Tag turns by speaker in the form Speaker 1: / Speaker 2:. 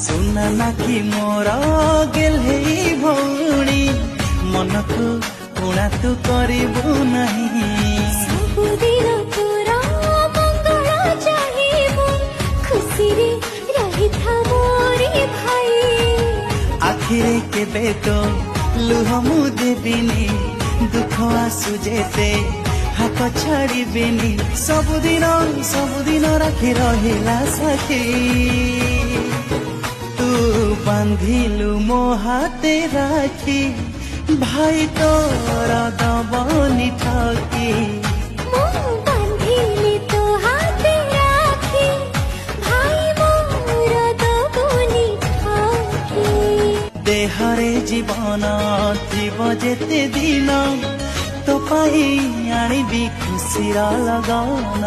Speaker 1: सुना ना कि मोर गेले भौणी मन को पुणा तू करू नहीं
Speaker 2: सबुदिन तोरा मंगल चाहिबो खुशी रे रही था मोरे भाई
Speaker 1: आखिरे केबे तो लुह मु देबिनी दुख आसु जेते हाथ छाड़िबिनी सबुदिन राखी रहिला सखी तू बांधिलु मो हाथे राखी भाई तोर दबनी ठकी
Speaker 2: मो बांधिली तो हाथे राखी भाई मोर दबनी ठकी
Speaker 1: देहरे जीवन जीव जेते दिन तो पाई आनिबी खुशीर लगन